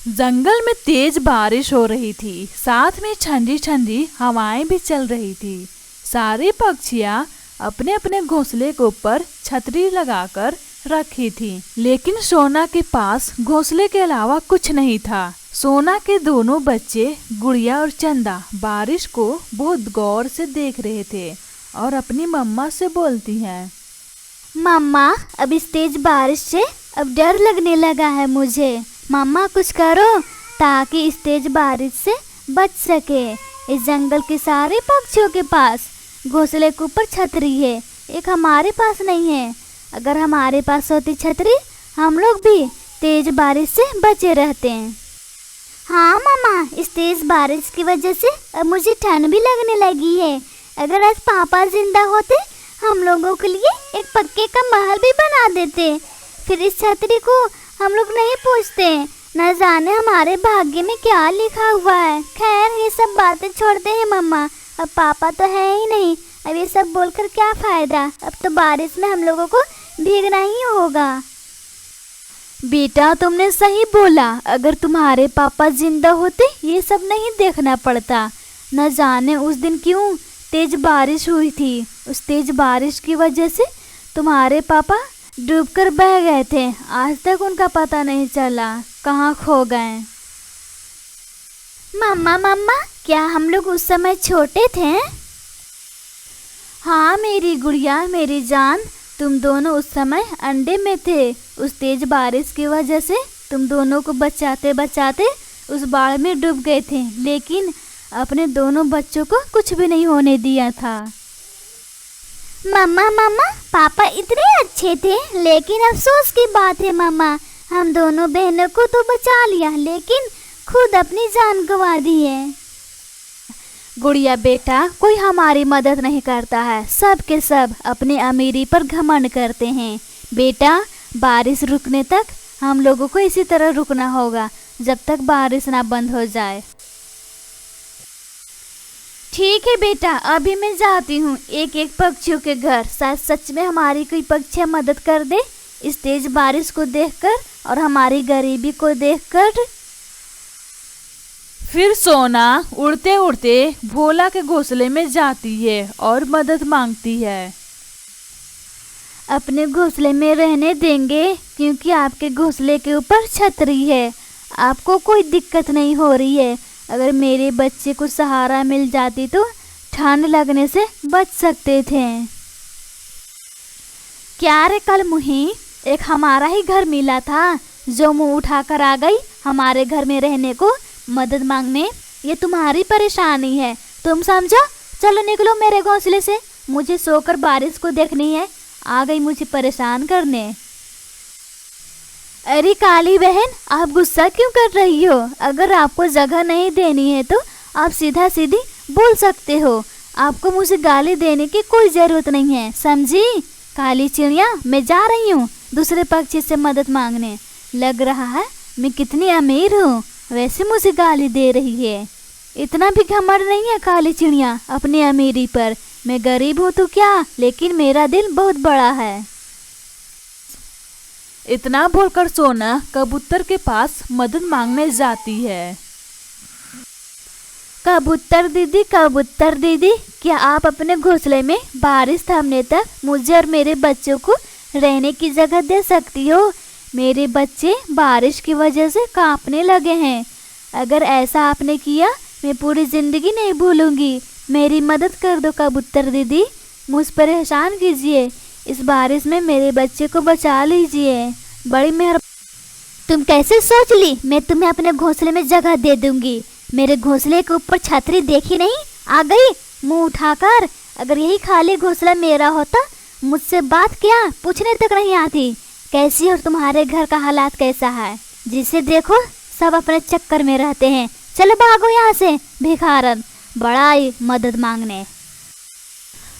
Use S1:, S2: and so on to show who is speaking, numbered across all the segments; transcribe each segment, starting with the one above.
S1: जंगल में तेज बारिश हो रही थी। साथ में ठंडी ठंडी हवाएं भी चल रही थी। सारे पक्षियां अपने अपने घोंसले के ऊपर छतरी लगाकर रखी थी, लेकिन सोना के पास घोंसले के अलावा कुछ नहीं था। सोना के दोनों बच्चे गुड़िया और चंदा बारिश को बहुत गौर से देख रहे थे और अपनी मम्मा से बोलती हैं,
S2: मम्मा, अब इस तेज बारिश से अब डर लगने लगा है मुझे। मम्मा कुछ करो ताकि इस तेज बारिश से बच सके। इस जंगल के सारे पक्षियों के पास घोंसले के ऊपर छतरी है, एक हमारे पास नहीं है। अगर हमारे पास होती छतरी, हम लोग भी तेज बारिश से बचे रहते हैं। हाँ मम्मा, इस तेज बारिश की वजह से अब मुझे ठंड भी लगने लगी है। अगर आज पापा जिंदा होते, हम लोगों के लिए एक पक्के का महल भी बना देते। फिर इस छतरी को हम लोग नहीं पूछते, न जाने हमारे भाग्य में क्या लिखा हुआ है। खैर, ये सब बातें छोड़ते हैं मम्मा, अब पापा तो है ही नहीं। अब ये सब बोलकर क्या फायदा, अब तो बारिश में हम लोगों को भीगना ही होगा।
S1: बेटा, तुमने सही बोला। अगर तुम्हारे पापा जिंदा होते ये सब नहीं देखना पड़ता। न जाने उस दिन क्यों तेज बारिश हुई थी। उस तेज बारिश की वजह से तुम्हारे पापा डूबकर बह गए थे। आज तक उनका पता नहीं चला कहाँ खो गए।
S2: मम्मा, क्या हम लोग उस समय छोटे थे?
S1: हाँ मेरी गुड़िया, मेरी जान, तुम दोनों उस समय अंडे में थे। उस तेज बारिश की वजह से तुम दोनों को बचाते बचाते उस बाढ़ में डूब गए थे, लेकिन अपने दोनों बच्चों को कुछ भी नहीं होने दिया था।
S2: मम्मा, पापा इतने अच्छे थे, लेकिन अफसोस की बात है मम्मा, हम दोनों बहनों को तो बचा लिया, लेकिन खुद अपनी जान गंवा दी है।
S1: गुड़िया बेटा, कोई हमारी मदद नहीं करता है। सब के सब अपनी अमीरी पर घमंड करते हैं। बेटा, बारिश रुकने तक हम लोगों को इसी तरह रुकना होगा, जब तक बारिश ना बंद हो जाए। ठीक है बेटा, अभी मैं जाती हूँ एक एक पक्षियों के घर। शायद सच में हमारी कोई पक्षी मदद कर दे इस तेज बारिश को देखकर और हमारी गरीबी को देखकर। फिर सोना उड़ते उड़ते भोला के घोंसले में जाती है और मदद मांगती है।
S2: अपने घोंसले में रहने देंगे, क्योंकि आपके घोंसले के ऊपर छतरी है, आपको कोई दिक्कत नहीं हो रही है। अगर मेरे बच्चे को सहारा मिल जाती तो ठंड लगने से बच सकते थे।
S1: क्या रे कल मुही, एक हमारा ही घर मिला था जो मुंह उठाकर आ गई हमारे घर में रहने को मदद मांगने। ये तुम्हारी परेशानी है, तुम समझो। चलो निकलो मेरे घोंसले से, मुझे सोकर बारिश को देखनी है। आ गई मुझे परेशान करने। अरे काली बहन, आप गुस्सा क्यों कर रही हो? अगर आपको जगह नहीं देनी है तो आप सीधा सीधी बोल सकते हो। आपको मुझे गाली देने की कोई ज़रूरत नहीं है, समझी? काली चिड़िया, मैं जा रही हूँ दूसरे पक्षी से मदद मांगने। लग रहा है मैं कितनी अमीर हूँ, वैसे मुझे गाली दे रही है। इतना भी घमंड नहीं है काली चिड़िया अपनी अमीरी पर। मैं गरीब हूँ तो क्या, लेकिन मेरा दिल बहुत बड़ा है। इतना बोलकर सोना कबूतर के पास मदद मांगने जाती है।
S2: कबूतर दीदी, क्या आप अपने घोंसले में बारिश थमने तक मुझे और मेरे बच्चों को रहने की जगह दे सकती हो? मेरे बच्चे बारिश की वजह से कांपने लगे हैं। अगर ऐसा आपने किया, मैं पूरी जिंदगी नहीं भूलूंगी। मेरी मदद कर दो कबूतर दीदी, मुझ पर एहसान कीजिए। इस बारिश में मेरे बच्चे को बचा लीजिए, बड़ी मेहरबानी। तुम कैसे सोच ली मैं तुम्हें अपने घोंसले में जगह दे दूंगी? मेरे घोंसले के ऊपर छतरी देखी नहीं, आ गई मुंह उठाकर। अगर यही खाली घोंसला मेरा होता, मुझसे बात क्या पूछने तक नहीं आती। कैसी और तुम्हारे घर का हालात कैसा है? जिसे देखो सब अपने चक्कर में रहते हैं। चलो भागो यहाँ से भिखारन, बड़ा ही मदद मांगने।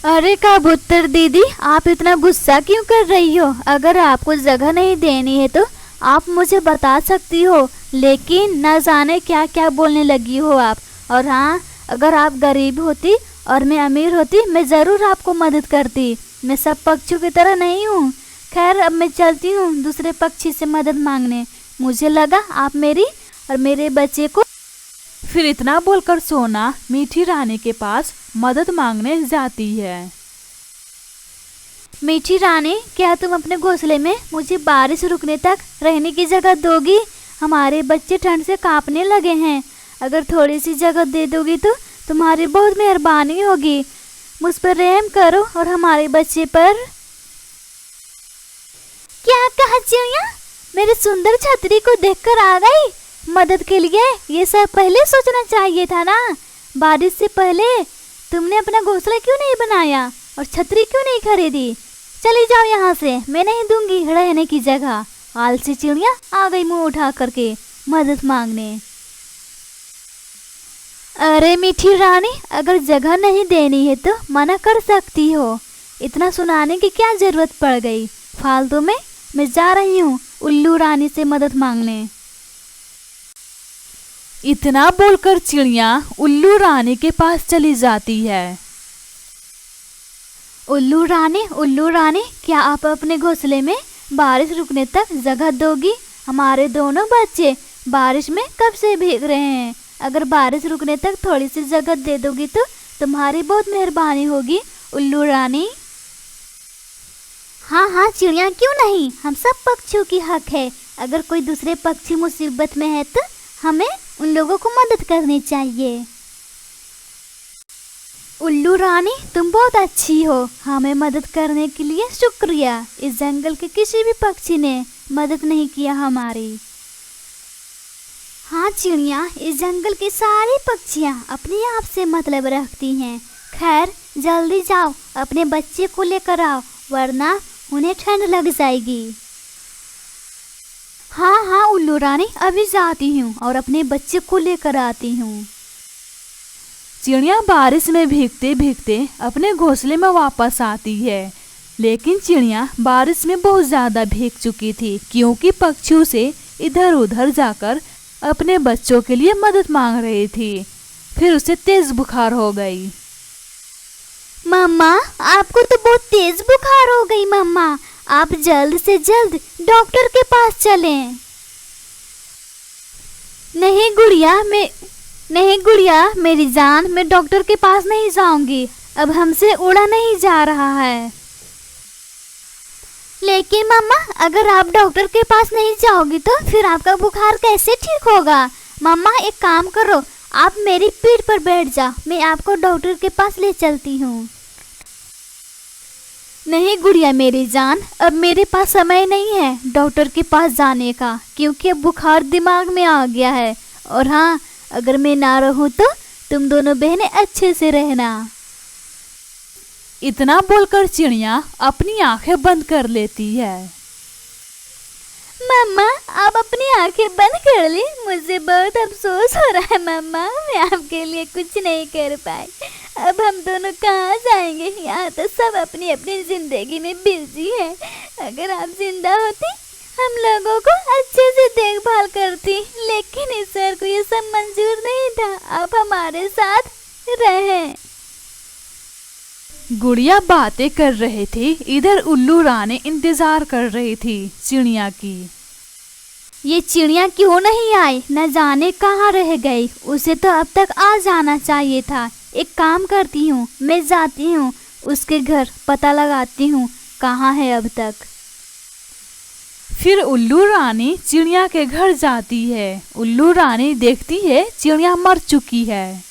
S1: अरे कबूतर दीदी, आप इतना गुस्सा क्यों कर रही हो? अगर आपको जगह नहीं देनी है तो आप मुझे बता सकती हो, लेकिन न जाने क्या क्या बोलने लगी हो आप। और हाँ, अगर आप गरीब होती और मैं अमीर होती, मैं ज़रूर आपको मदद करती। मैं सब पक्षियों की तरह नहीं हूँ। खैर, अब मैं चलती हूँ दूसरे पक्षी से मदद मांगने। मुझे लगा आप मेरी और मेरे बच्चे को।
S3: फिर इतना बोलकर सोना मीठी रानी के पास मदद मांगने जाती है।
S1: मीठी रानी, क्या तुम अपने घोंसले में मुझे बारिश रुकने तक रहने की जगह दोगी? हमारे बच्चे ठंड से कांपने लगे हैं। अगर थोड़ी सी जगह दे दोगी तो तुम्हारी बहुत मेहरबानी होगी। मुझ पर रहम करो और हमारे बच्चे पर। क्या कहा चिड़िया? मेरे सुंदर छतरी को देखकर आ गई मदद के लिए? ये सब पहले सोचना चाहिए था ना। बारिश से पहले तुमने अपना घोंसला क्यों नहीं बनाया और छतरी क्यों नहीं खरीदी? चली जाओ यहाँ से, मैं नहीं दूंगी रहने की जगह। आलसी चिड़िया आ गई मुंह उठा करके मदद मांगने। अरे मीठी रानी, अगर जगह नहीं देनी है तो मना कर सकती हो। इतना सुनाने की क्या जरूरत पड़ गई? फालतू में मैं जा रही हूँ उल्लू रानी से मदद मांगने।
S3: इतना बोलकर चिड़िया उल्लू रानी के पास चली जाती है।
S1: उल्लू रानी, क्या आप अपने घोंसले में बारिश रुकने तक जगह दोगी? हमारे दोनों बच्चे बारिश में कब से भीग रहे हैं। अगर बारिश रुकने तक थोड़ी सी जगह दे दोगी तो तुम्हारी बहुत मेहरबानी होगी उल्लू रानी। हाँ चिड़िया, क्यों नहीं, हम सब पक्षियों की हक है। अगर कोई दूसरे पक्षी मुसीबत में है तो हमें उन लोगों को मदद करनी चाहिए। उल्लू रानी, तुम बहुत अच्छी हो। हमें मदद करने के लिए शुक्रिया। इस जंगल के किसी भी पक्षी ने मदद नहीं किया हमारी। हाँ चिड़िया, इस जंगल की सारी पक्षियाँ अपने आप से मतलब रखती हैं। खैर, जल्दी जाओ, अपने बच्चे को लेकर आओ, वरना उन्हें ठंड लग जाएगी। हाँ उल्लू रानी, अभी जाती हूँ और अपने बच्चे को लेकर आती हूँ।
S3: चिड़िया बारिश में भीगते भीगते अपने घोंसले में वापस आती है। लेकिन चिड़िया बारिश में बहुत ज्यादा भीग चुकी थी, क्योंकि पक्षियों से इधर उधर जाकर अपने बच्चों के लिए मदद मांग रही थी। फिर उसे तेज बुखार हो गई।
S1: मम्मा, आपको तो बहुत तेज बुखार हो गई। मम्मा, आप जल्द से जल्द डॉक्टर के पास चलें। नहीं गुड़िया मेरी जान, मैं डॉक्टर के पास नहीं जाऊंगी। अब हमसे उड़ा नहीं जा रहा है। लेकिन मम्मा, अगर आप डॉक्टर के पास नहीं जाओगी तो फिर आपका बुखार कैसे ठीक होगा? मम्मा, एक काम करो, आप मेरी पीठ पर बैठ जाओ, मैं आपको डॉक्टर के पास ले चलती हूँ। नहीं गुड़िया मेरी जान, अब मेरे पास समय नहीं है डॉक्टर के पास जाने का, क्योंकि अब बुखार दिमाग में आ गया है। और हाँ, अगर मैं ना रहूँ तो तुम दोनों बहनें अच्छे से रहना।
S3: इतना बोलकर चिड़िया अपनी आंखें बंद कर लेती है।
S1: मम्मा, आप अपनी आंखें बंद कर ली। मुझे बहुत अफसोस हो रहा है मम्मा, मैं आपके लिए कुछ नहीं कर पाई। अब हम दोनों कहाँ जाएंगे? यहाँ तो सब अपनी अपनी जिंदगी में बिजी है। अगर आप जिंदा होती, हम लोगों को अच्छे से देखभाल करती, लेकिन ईश्वर को ये सब मंजूर नहीं था। आप हमारे साथ रहें।
S3: गुड़िया बातें कर रहे थे, इधर उल्लू रानी इंतजार कर रही थी चिड़िया की।
S1: ये चिड़िया क्यों नहीं आई? न जाने कहाँ रह गई। उसे तो अब तक आ जाना चाहिए था। एक काम करती हूँ, मैं जाती हूँ उसके घर, पता लगाती हूँ कहाँ है अब तक।
S3: फिर उल्लू रानी चिड़िया के घर जाती है। उल्लू रानी देखती है चिड़िया मर चुकी है।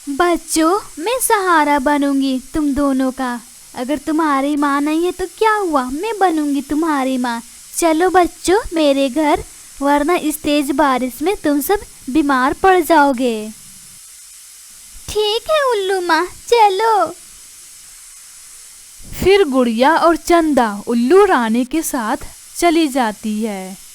S1: बच्चों, मैं सहारा बनूंगी तुम दोनों का। अगर तुम्हारी माँ नहीं है तो क्या हुआ, मैं बनूंगी तुम्हारी माँ। चलो बच्चों मेरे घर, वरना इस तेज बारिश में तुम सब बीमार पड़ जाओगे। ठीक है उल्लू माँ, चलो।
S3: फिर गुड़िया और चंदा उल्लू रानी के साथ चली जाती है।